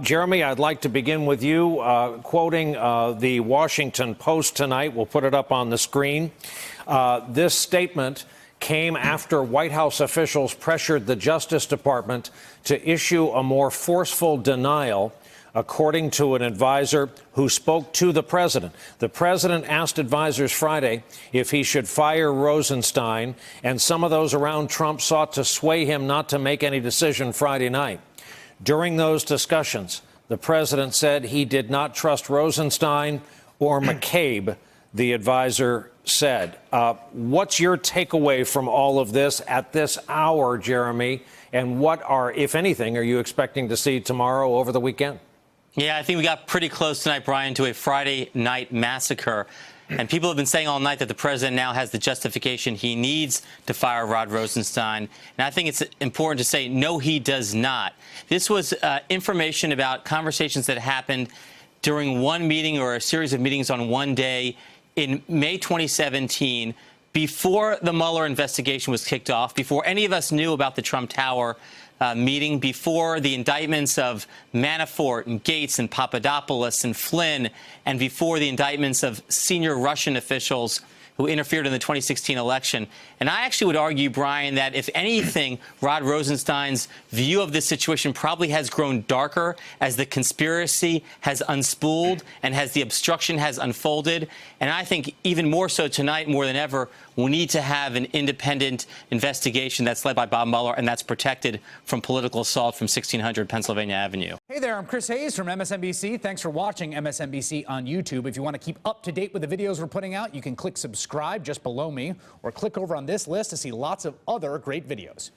Jeremy, I'd like to begin with you quoting the Washington Post tonight. We'll put it up on the screen. This statement came after White House officials pressured the Justice Department to issue a more forceful denial, according to an advisor who spoke to the president. The president asked advisors Friday if he should fire Rosenstein, and some of those around Trump sought to sway him not to make any decision Friday night. During those discussions, the president said he did not trust Rosenstein or McCabe, the advisor said. What's your takeaway from all of this at this hour, Jeremy? And what are, if anything, are you expecting to see tomorrow over the weekend? Yeah, I think we got pretty close tonight, Brian, to a Friday night massacre. And people have been saying all night that the president now has the justification he needs to fire Rod Rosenstein. And I think it's important to say, no, he does not. This was information about conversations that happened during one meeting or a series of meetings on one day in May 2017, before the Mueller investigation was kicked off, before any of us knew about the Trump Tower meeting, before the indictments of Manafort and Gates and Papadopoulos and Flynn, and before the indictments of senior Russian officials who interfered in the 2016 election. And I actually would argue, Brian, that if anything, Rod Rosenstein's view of this situation probably has grown darker as the conspiracy has unspooled and as the obstruction has unfolded. And I think even more so tonight, more than ever, we need to have an independent investigation that's led by Bob Mueller and that's protected from political assault from 1600 Pennsylvania Avenue. Hey there, I'm Chris Hayes from MSNBC. Thanks for watching MSNBC on YouTube. If you want to keep up to date with the videos we're putting out, you can click subscribe just below me or click over on this list to see lots of other great videos.